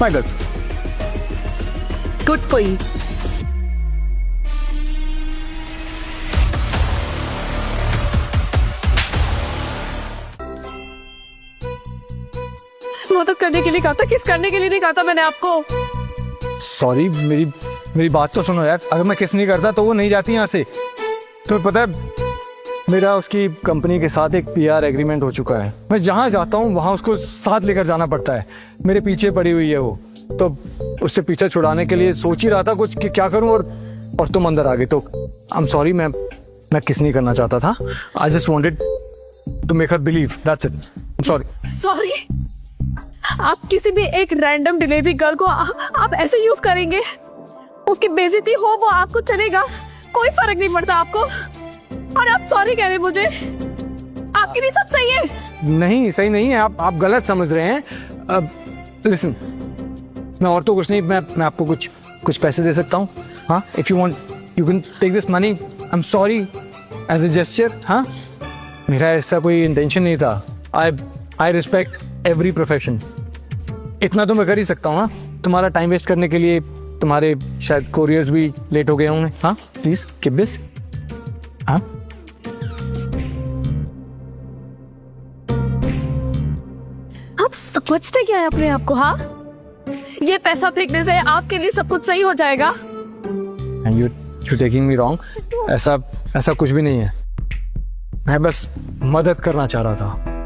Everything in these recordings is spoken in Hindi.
My girl. Good for you. वो तो करने के लिए कहा था, किस करने के लिए नहीं कहा था मैंने आपको। सॉरी, मेरी बात तो सुनो यार। अगर मैं किस नहीं करता तो वो नहीं जाती यहाँ से। तुम्हें पता है मेरा उसकी कंपनी के साथ एक PR एग्रीमेंट हो चुका है। मैं जहाँ जाता हूँ वहाँ उसको साथ लेकर जाना पड़ता है। मेरे पीछे पड़ी हुई है वो, तो उससे पीछे छुड़ाने के लिए सोच ही रहा था कुछ कि क्या करूँ, और तुम अंदर आ गई। तो आई एम सॉरी, मैं किस नहीं करना चाहता था। I just wanted to make her believe, that's it. I am sorry. Sorry? आप किसी भी एक रैंडम डिलीवरी गर्ल को आप ऐसे यूज करेंगे? उसकी बेइज्जती हो वो आपको चलेगा, कोई फर्क नहीं पड़ता आपको, और आप सॉरी कह रहे हैं मुझे? आपके लिए सब सही है? नहीं, सही नहीं है। आप गलत समझ रहे हैं। लिसन, मैं और तो कुछ नहीं, मैं आपको कुछ पैसे दे सकता हूँ। हाँ, if you want you can take this money. I am sorry as a gesture. हाँ, मेरा ऐसा कोई इंटेंशन नहीं था। I respect every profession. इतना तो मैं कर ही सकता हूँ। हाँ, तुम्हारा टाइम वेस्ट करने के लिए तुम्हारे शायद कोरियर्स भी लेट हो गए होंगे। हाँ, प्लीज कीप दिस। हाँ, आप समझते क्या है अपने आप को? हाँ, ये पैसा फेंकने से आपके लिए सब कुछ सही हो जाएगा। And you taking me wrong. ऐसा कुछ भी नहीं है। मैं बस मदद करना चाह रहा था।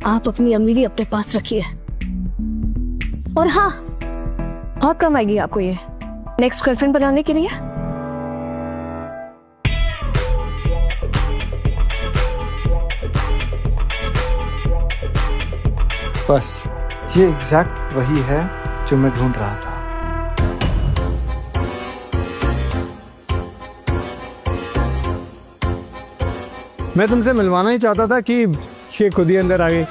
आप अपनी अमीरी अपने पास रखिए, और हाँ, बहुत कम आएगी आपको ये नेक्स्ट गर्लफ्रेंड बनाने के लिए। बस ये एग्जैक्ट वही है जो मैं ढूंढ रहा था। मैं तुमसे मिलवाना ही चाहता था कि ये खुद ही अंदर आ गई।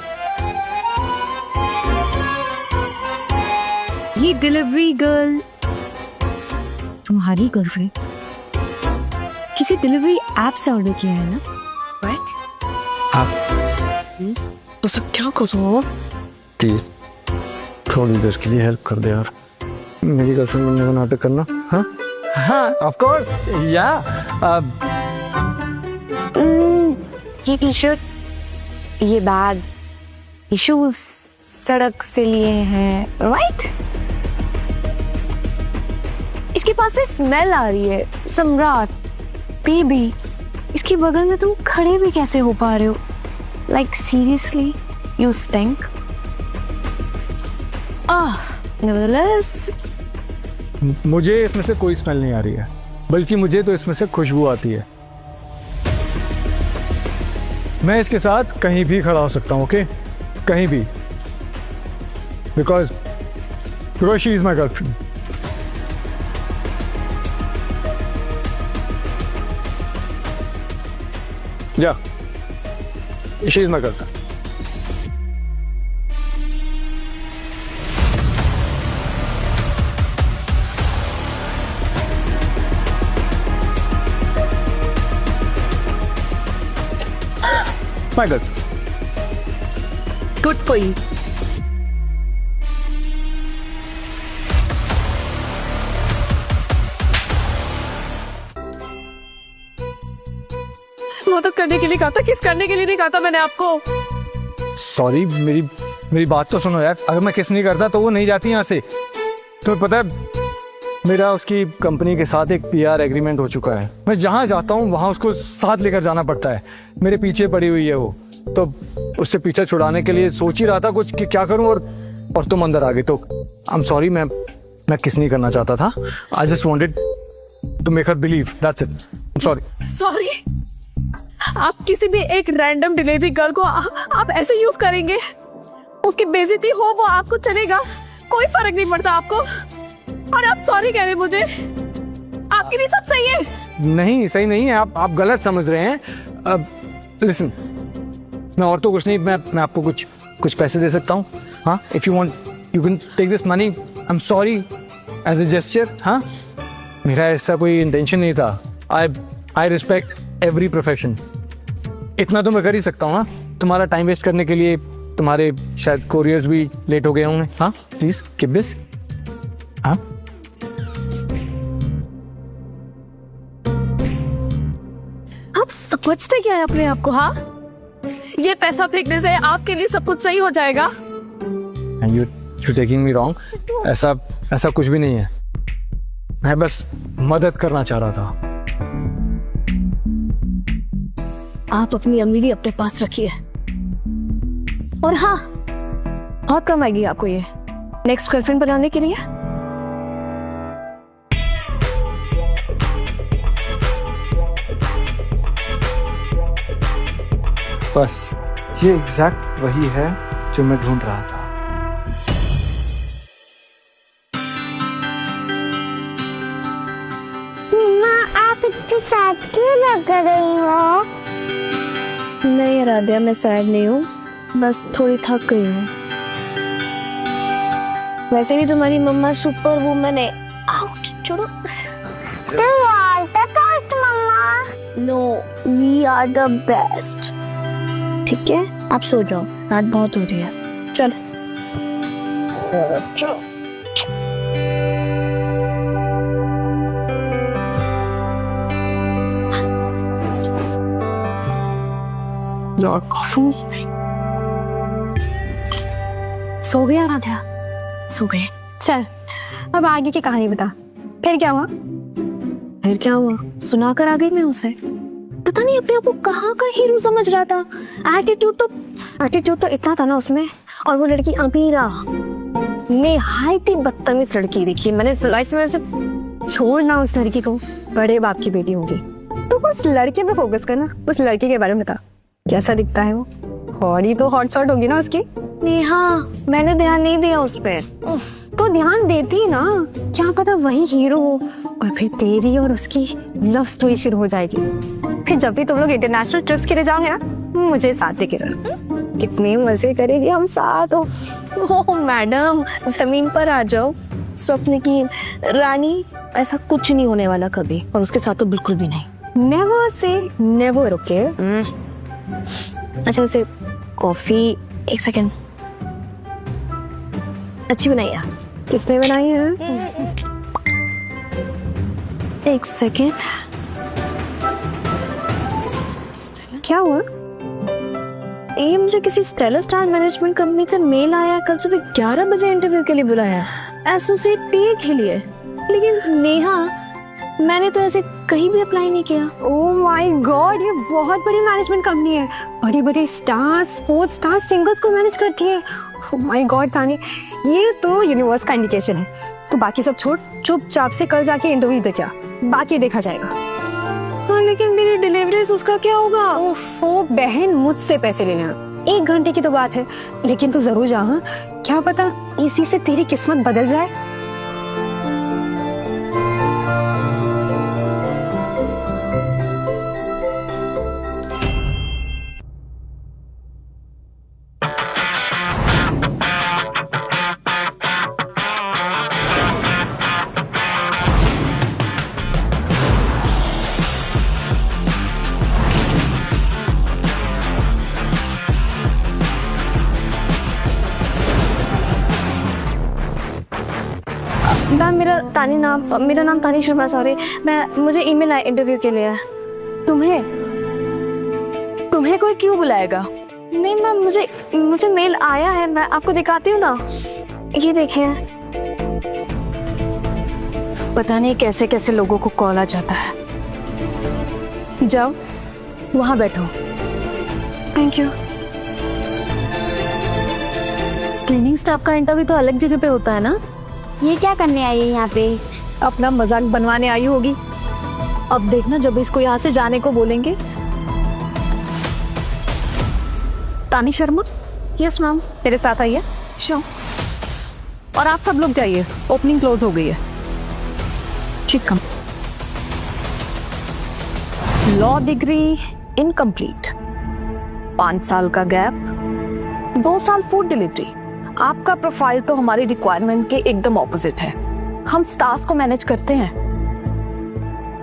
ये डिलीवरी गर्ल तुम्हारी गर्लफ्रेंड किसी डिलीवरी ऐप से ऑर्डर किया है ना? राइट? आप तो सब क्या करो? प्लीज थोड़ी देर के लिए हेल्प कर दे यार। मेरी गर्लफ्रेंड बनने का नाटक करना। हाँ हाँ, ऑफ कोर्स। या ये टी-शर्ट, ये बैग, ये शूज सड़क से लिए हैं, राइट? इसके पास से स्मेल आ रही है, सम्राट बेबी। इसके बगल में तुम खड़े भी कैसे हो पा रहे हो? Like seriously, you stink. Nevertheless, मुझे इसमें से कोई स्मेल नहीं आ रही है, बल्कि मुझे तो इसमें से खुशबू आती है। मैं इसके साथ कहीं भी खड़ा हो सकता हूँ, ओके? कहीं भी, because she is my girlfriend. या she is my girlfriend. My girl. Good for you. वो तो करने के लिए कहा था, किस करने के लिए नहीं कहा था मैंने आपको। सॉरी, मेरी बात तो सुनो यार। अगर मैं किस नहीं करता तो वो नहीं जाती यहाँ से। तुम्हें पता है मेरा उसकी कंपनी के साथ एक PR एग्रीमेंट हो चुका है। मैं जहाँ जाता हूँ वहाँ उसको साथ लेकर जाना पड़ता है। मेरे पीछे पड़ी हुई है वो, तो उससे पीछे छुड़ाने के लिए सोच ही रहा था कुछ कि क्या करूँ, और तुम अंदर आ गई। तो आई एम सॉरी, मैं किस नहीं करना चाहता था। I just wanted to make her believe, that's it. I am sorry. Sorry? आप किसी भी एक रैंडम डिलीवरी गर्ल को आप ऐसे यूज करेंगे? उसकी बेइज्जती हो वो आपको चलेगा, कोई फर्क नहीं पड़ता आपको, और आप सॉरी कह रहे हैं मुझे? आपके लिए सब सही है? नहीं, सही नहीं है। आप गलत समझ रहे हैं। लिसन, मैं और तो कुछ नहीं, मैं आपको कुछ पैसे दे सकता हूँ। हाँ, if you want you can take this money. I am sorry as a gesture. हाँ, मेरा ऐसा कोई इंटेंशन नहीं था। I respect every profession. इतना तो मैं कर ही सकता हूँ। हाँ, तुम्हारा टाइम वेस्ट करने के लिए तुम्हारे शायद कोरियर्स भी लेट हो गए होंगे. हाँ प्लीज कीप दिस. हाँ आप समझते क्या है अपने आप को? हाँ, ये पैसा फेंकने से आपके लिए सब कुछ सही हो जाएगा. And you taking me wrong. ऐसा कुछ भी नहीं है. मैं बस मदद करना चाह रहा था. आप अपनी अमीरी अपने पास रखिए. और हाँ, बहुत कम आएगी आपको ये नेक्स्ट गर्लफ्रेंड बनाने के लिए. बस ये एग्जैक्ट वही है जो मैं ढूंढ रहा था. आप इतनी सैड क्यों लग रही हो? नहीं राधिया, मैं सैड नहीं हूँ, बस थोड़ी थक गई हूँ. वैसे भी तुम्हारी मम्मा सुपर वुमन है. आउट, छोड़ो. You want the toast, mamma? No, we are the best. ठीक है, आप सो जाओ, रात बहुत हो रही है. चल चलो. और कॉफी. सो गया राधा? सो गए. चल अब आगे की कहानी बता. फिर क्या हुआ? फिर क्या हुआ सुनाकर आ गई मैं उसे. पता नहीं अपने आप को कहाँ का हीरो समझ रहा था. एटीट्यूड तो इतना था ना उसमें. और वो लड़की अमीरा, निहायत ही बदतमीज लड़की देखी मैंने लाइफ में. से छोड़ना उस लड़की को, बड़े बाप की बेटी होगी. तो बस लड़के पे फोकस करना. उस लड़के के बारे में बता, कैसा दिखता है वो? बॉडी तो हॉट शॉट होगी ना उसकी. नेहा, मैंने ध्यान नहीं दिया उस पर. तो ध्यान देती ना, क्या पता वही हीरो हो. और फिर तेरी और उसकी लव स्टोरी शुरू हो जाएगी. फिर जब भी तुम लोग इंटरनेशनल ट्रिप्स के लिए जाओगे ना, मुझे साथ लेके जाना. कितने मजे करेंगे हम साथ. ओह मैडम, जमीन पर आ जाओ. स्वप्न की रानी, ऐसा कुछ नहीं होने वाला कभी. और उसके साथ तो बिल्कुल भी नहीं. Never say never. ओके. अच्छा वैसे कॉफी, एक सेकेंड. अच्छी बनाई है. किसने बनाई है? एक सेकेंड. क्या हुआ? ये मुझे किसी स्टेलर स्टार मैनेजमेंट कंपनी से मेल आया. कल सुबह 11 बजे इंटरव्यू के लिए बुलाया, एसोसिएट पीए के लिए. लेकिन नेहा, मैंने तो ऐसे कहीं भी अप्लाई नहीं किया. ओह माय गॉड, ये बहुत बड़ी मैनेजमेंट कंपनी है. बड़े बड़े स्टार्स, स्पोर्ट्स स्टार्स, सिंगर्स को मैनेज करती है. ओह माय गॉड तानी, ये तो यूनिवर्स का इंडिकेशन है. तो बाकी सब छोड़, चुपचाप से कल जाके इंटरव्यू दे क्या, बाकी देखा जाएगा. हाँ लेकिन मेरी डिलीवरी उसका क्या होगा? ओफो बहन, मुझसे पैसे लेना. 1 घंटे की तो बात है, लेकिन तू जरूर जा. हाँ, क्या पता इसी से तेरी किस्मत बदल जाए. मैम मेरा नाम तानी शर्मा. सॉरी, मुझे ईमेल आया इंटरव्यू के लिए. तुम्हें कोई क्यों बुलाएगा? नहीं मैम, मुझे मेल आया है. मैं आपको दिखाती हूँ ना, ये देखिए. पता नहीं कैसे कैसे लोगों को कॉल आ जाता है. जाओ वहां बैठो. Thank you. क्लीनिंग स्टाफ का इंटरव्यू तो अलग जगह पे होता है ना. ये क्या करने आई है यहाँ पे? अपना मजाक बनवाने आई होगी. अब देखना जब इसको यहाँ से जाने को बोलेंगे. तानी शर्मा. यस मैम, तेरे साथ आइए. श्योर. और आप सब लोग जाइए, ओपनिंग क्लोज हो गई है. ठीक है. लॉ डिग्री इनकम्प्लीट, 5 साल का गैप, 2 साल फूड डिलीवरी. आपका प्रोफाइल तो हमारी रिक्वायरमेंट के एकदम ऑपोजिट है. हम स्टार्स को मैनेज करते हैं.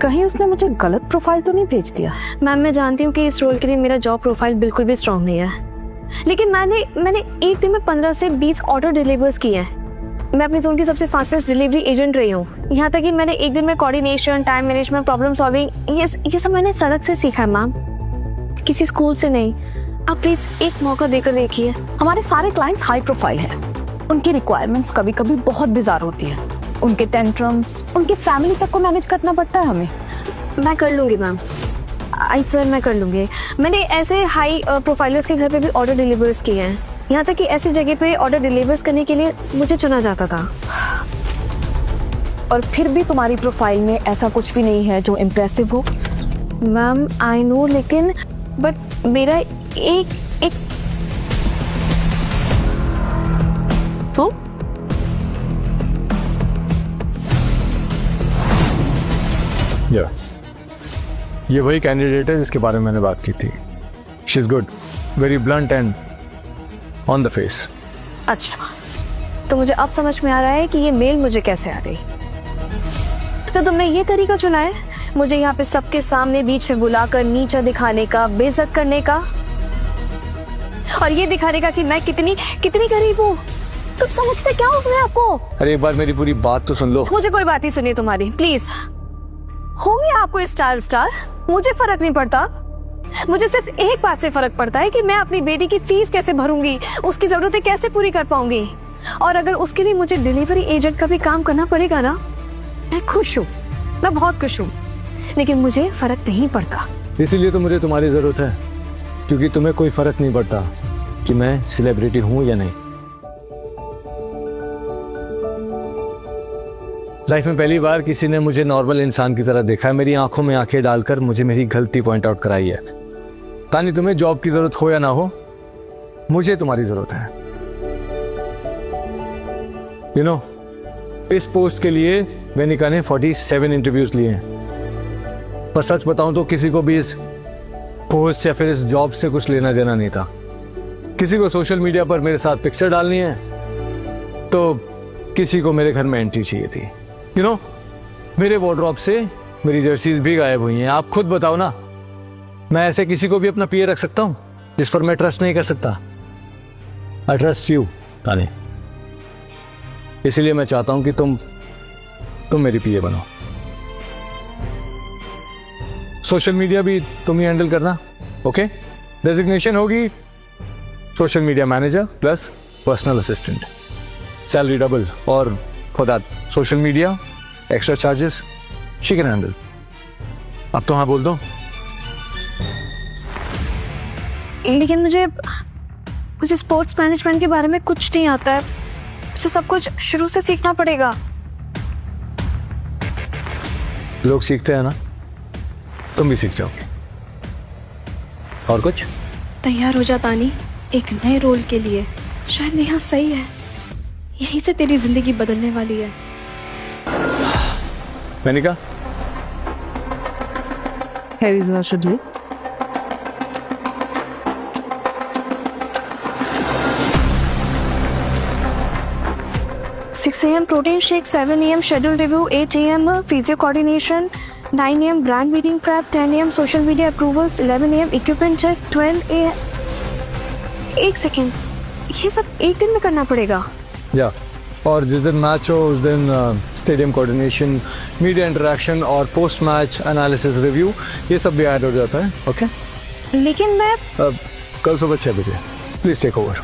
कहीं उसने मुझे गलत प्रोफाइल तो नहीं भेज दिया? मैम मैं जानती हूँ कि इस रोल के लिए मेरा जॉब प्रोफाइल बिल्कुल भी स्ट्रांग नहीं है, लेकिन मैंने एक दिन में 15 से 20 ऑर्डर डिलीवर्स किए हैं। मैं अपनी जोन की सबसे फास्टेस्ट डिलीवरी एजेंट रही हूँ। यहाँ तक कि मैंने एक दिन में coordination, time management, problem solving, ये सब मैंने सड़क से सीखा है मैम, किसी स्कूल से नहीं। आप प्लीज एक मौका देकर देखिए। हमारे सारे क्लाइंट्स हाई प्रोफाइल हैं। उनकी रिक्वायरमेंट्स कभी कभी बहुत बिजार होती हैं। उनके टेंट्रम्स, उनकी फैमिली तक को मैनेज करना पड़ता है हमें। मैं कर लूँगी मैम, आई स्वेयर मैं कर लूँगी। मैंने ऐसे हाई प्रोफाइलर्स के घर पे भी ऑर्डर डिलीवर्स किए हैं। यहाँ तक कि ऐसी जगह पे ऑर्डर डिलीवर्स करने के लिए मुझे चुना जाता था। और फिर भी तुम्हारी प्रोफाइल में ऐसा कुछ भी नहीं है जो इम्प्रेसिव हो। मैम आई नो, लेकिन बट मेरा एक तो ये वही कैंडिडेट है जिसके बारे में मैंने बात की थी। She is good, very blunt and on the face. अच्छा, तो मुझे अब समझ में आ रहा है कि ये मेल मुझे कैसे आ गई। तो तुमने ये तरीका चुना है मुझे यहाँ पे सबके सामने बीच में बुलाकर नीचा दिखाने का, बेइज्जत करने का, और ये दिखाने का कि मैं कितनी करीब हूँ। तुम समझते क्या हो मैं आपको? अरे एक बार मेरी पूरी बात तो सुन लो। मुझे कोई बात ही सुनिए तुम्हारी, प्लीज। हो गया आपको स्टार, मुझे फर्क नहीं पड़ता। मुझे सिर्फ एक बात से फर्क पड़ता है कि मैं अपनी बेटी की फीस कैसे भरूंगी, उसकी जरूरतें कैसे पूरी कर पाऊंगी। और अगर उसके लिए मुझे डिलीवरी एजेंट का भी काम करना पड़ेगा ना, मैं खुश हूँ, मैं बहुत खुश हूँ। लेकिन मुझे फर्क नहीं पड़ता। इसीलिए तो मुझे तुम्हारी जरूरत है, क्योंकि तुम्हें कोई फर्क नहीं पड़ता कि मैं सेलिब्रिटी हूं या नहीं। लाइफ में पहली बार किसी ने मुझे नॉर्मल इंसान की तरह देखा है, मेरी आंखों में आंखें डालकर मुझे मेरी गलती पॉइंट आउट कराई है। तानी तुम्हें जॉब की जरूरत हो या ना हो, मुझे तुम्हारी जरूरत है। यू नो, इस पोस्ट के लिए वेनिका ने 47 इंटरव्यूज लिए हैं। पर सच बताऊं तो किसी को भी इस पोस्ट या फिर इस जॉब से कुछ लेना देना नहीं था। किसी को सोशल मीडिया पर मेरे साथ पिक्चर डालनी है, तो किसी को मेरे घर में एंट्री चाहिए थी। यू नो, मेरे वार्डरोब से मेरी जर्सीज भी गायब हुई हैं। आप खुद बताओ ना, मैं ऐसे किसी को भी अपना पीए रख सकता हूं जिस पर मैं ट्रस्ट नहीं कर सकता? आई ट्रस्ट यू तानी, इसीलिए मैं चाहता हूं कि तुम मेरी पीए बनो। सोशल मीडिया भी तुम ही हैंडल करना, ओके? डेजिग्नेशन होगी social media manager plus personal assistant, salary double, और for that social media extra charges she can handle. अब तो हाँ बोल दो। लेकिन मुझे स्पोर्ट्स मैनेजमेंट के बारे में कुछ नहीं आता है। मुझे सब कुछ शुरू से सीखना पड़ेगा। लोग सीखते हैं ना, तुम भी सीख जाओगे। और कुछ? तैयार हो जा तानी, एक नए रोल के लिए। शायद यहाँ सही है, यहीं से तेरी जिंदगी बदलने वाली है। वेनिका, Here is our schedule. 6 a.m. protein shake, 7 a.m. schedule review, 8 a.m. physio coordination, 9 a.m. brand meeting prep, 10 a.m. social media approvals, 11 a.m. equipment check, 12 a.m. एक सेकेंड, ये सब एक दिन में करना पड़ेगा? या और जिस दिन मैच हो उस दिन स्टेडियम कोऑर्डिनेशन, मीडिया इंटरेक्शन और पोस्ट मैच एनालिसिस रिव्यू, ये सब भी ऐड हो जाता है। ओके? लेकिन मैं कल सुबह 6 बजे please take over.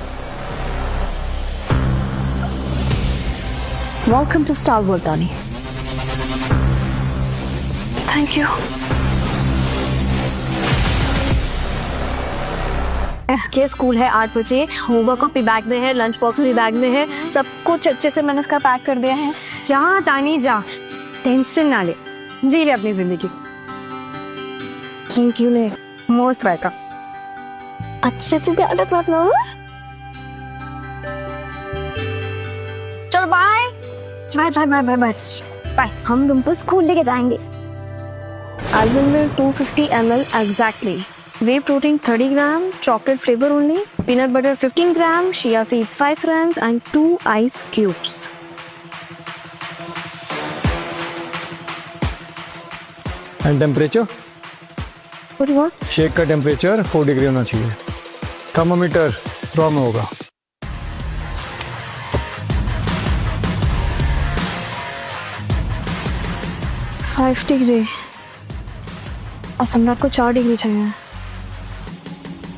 Welcome to Star World, Tani. Thank you. के स्कूल है 8 बजे, होमवर्क कॉपी बैग में है, लंच बॉक्स भी बैग में है, सब कुछ अच्छे से मैंने इसका पैक कर दिया है। जहाँ तानी जा, टेंशन ना ले, जी ले अपनी जिंदगी। थैंक यू ने, मोस्ट वेलकम। अच्छे से ध्यान रखना। चल bye bye bye bye bye bye bye. हम तुमको स्कूल लेके जाएंगे। एल्बम में 250 ml exactly. Whey protein 30 gram, chocolate flavor only, peanut butter 15 gram, chia seeds 5 grams and 2 ice cubes. And temperature? What do you want? Shake का टेम्परेचर 4 डिग्री होना चाहिए। थर्मोमीटर ड्रॉ में होगा। फाइव डिग्री और सम्राट को 4 डिग्री चाहिए।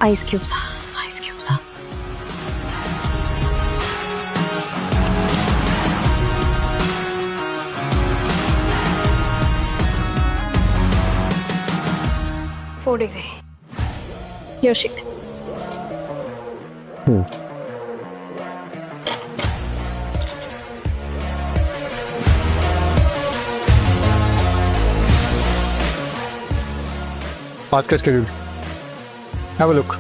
Ice cubes, ice cubes. Four degree. योशिक। आज का schedule. Have a look.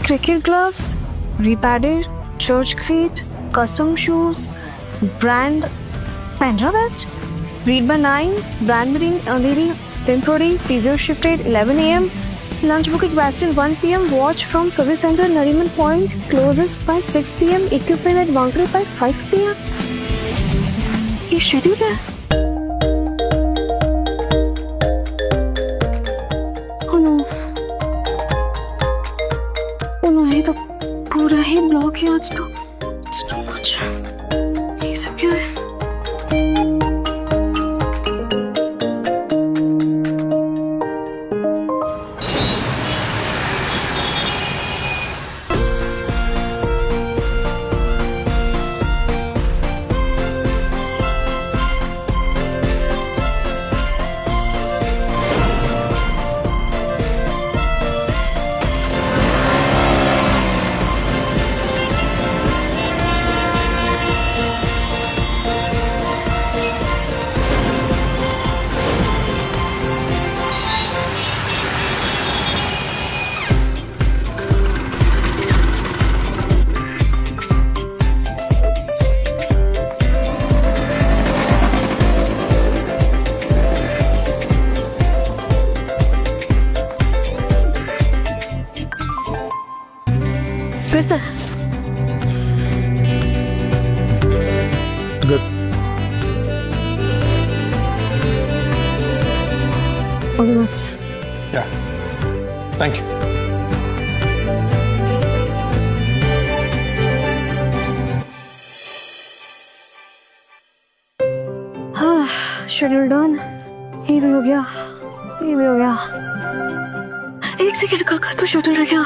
Cricket gloves, repadded, church cleat, custom shoes, brand Pandra West, read by 9, brand meeting, Andheri, 10:30, physio shifted, 11 a.m., lunch booking Western 1 p.m., watch from service center, Nariman Point, closes by 6 p.m., equipment at Vankre by 5 p.m. ये शेड्यूल है। Oh no. Oh no, ये तो पूरा ही ब्लॉक है आज तो। It's too much. ये सब क्या है? Spritzer. Good. All the best. Yeah. Thank you. हाँ, शेड्यूल डन। ये भी हो गया, ये भी हो गया। एक सेकंड का तो शेड्यूल रह गया।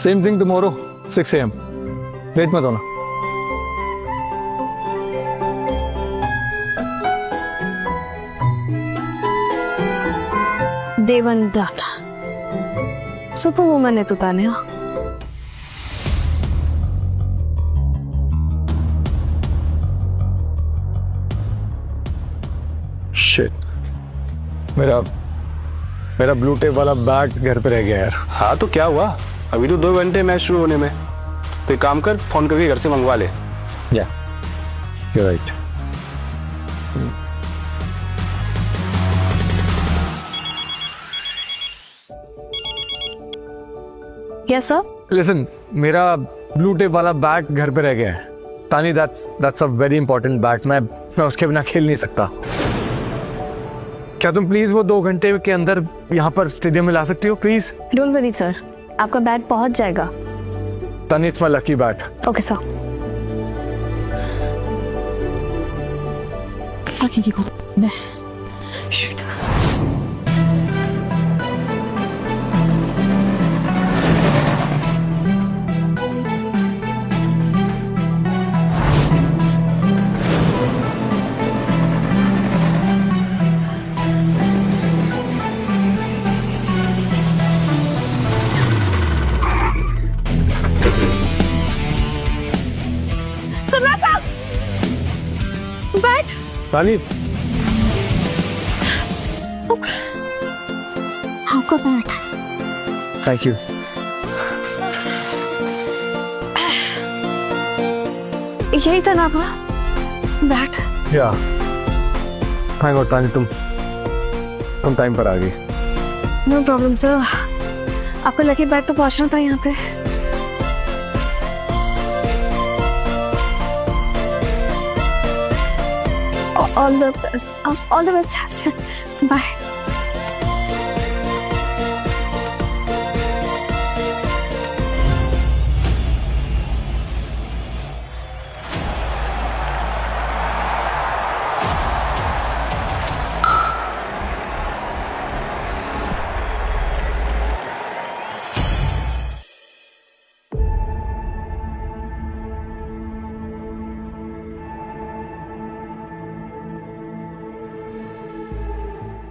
Same thing tomorrow, 6 a.m. Late मत होना। Day 1 done. Superwoman है तो तान्या। Shit. मेरा ब्लू टेप वाला बैग घर पे रह गया यार। हाँ तो क्या हुआ, अभी तो 2 घंटे मैच शुरू होने में। तो एक काम कर, फोन करके घर से मंगवा ले। Yeah, you're right. Yes sir. Listen, मेरा ब्लू टेप वाला बैग घर पे रह गया है। तानी, that's a very important bag. मैं उसके बिना खेल नहीं सकता। क्या तुम प्लीज वो 2 घंटे के अंदर यहाँ पर स्टेडियम में ला सकती हो प्लीज? Don't worry sir. आपका बैट पहुंच जाएगा। तानी, it's my lucky bat. Okay sir. Lucky की को मैं शिट। तानी, आपका बैट। Thank you. यही था ना आपका बैट? या थैंक गॉड तानी, तुम टाइम पर आ गई। No problem sir. आपका लकी बैट तो पहुंचना था यहाँ पे। All the best bye.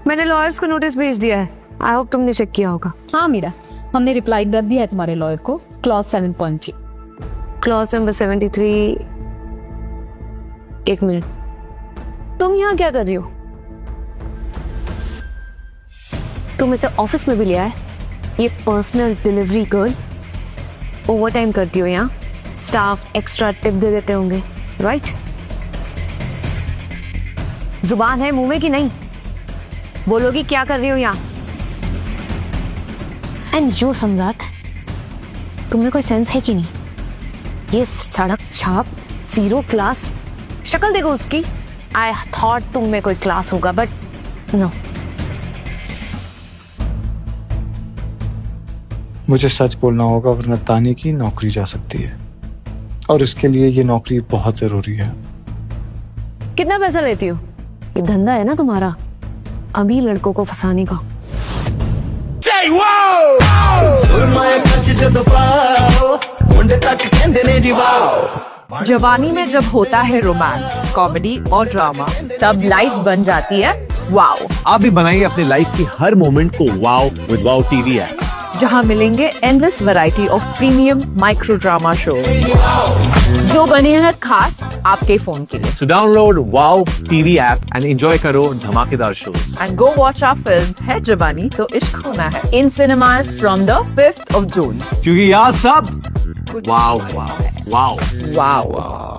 मैंने लॉयर्स को नोटिस भेज दिया है। आई होप तुमने चेक किया होगा। हाँ मीरा, हमने रिप्लाई कर दिया है तुम्हारे लॉयर को, क्लॉज 7.3। Clause number 73। एक मिनट, तुम यहाँ क्या कर रही हो? तुम इसे ऑफिस में भी लिया है? ये personal delivery girl over time करती हो यहाँ, स्टाफ एक्स्ट्रा टिप दे देते होंगे, राइट? जुबान है मुंह में कि नहीं? बोलोगी क्या कर रही हो यहाँ? एंड यू सम्राट, तुम्हें कोई सेंस है कि नहीं? ये सड़क छाप, जीरो क्लास, शक्ल देखो उसकी। आई थॉट तुम में कोई क्लास होगा, बट नो। मुझे सच बोलना होगा वरना तानी की नौकरी जा सकती है, और इसके लिए ये नौकरी बहुत जरूरी है। कितना पैसा लेती हो? ये धंधा है ना तुम्हारा, अभी लड़कों को फंसाने का। जवानी में जब होता है रोमांस, कॉमेडी और ड्रामा, तब लाइफ बन जाती है वाओ। आप भी बनाइए अपनी लाइफ की हर मोमेंट को wow with wow TV app, जहां मिलेंगे endless variety of premium micro drama show जो बने हैं खास आपके फोन के लिए। So download wow TV app and enjoy करो धमाकेदार shows. And go watch our film Hai Jawani Toh Ishq Hona Hai in cinemas from the 5th of June। क्योंकि यहाँ सब वाओ है, वाओ वाओ।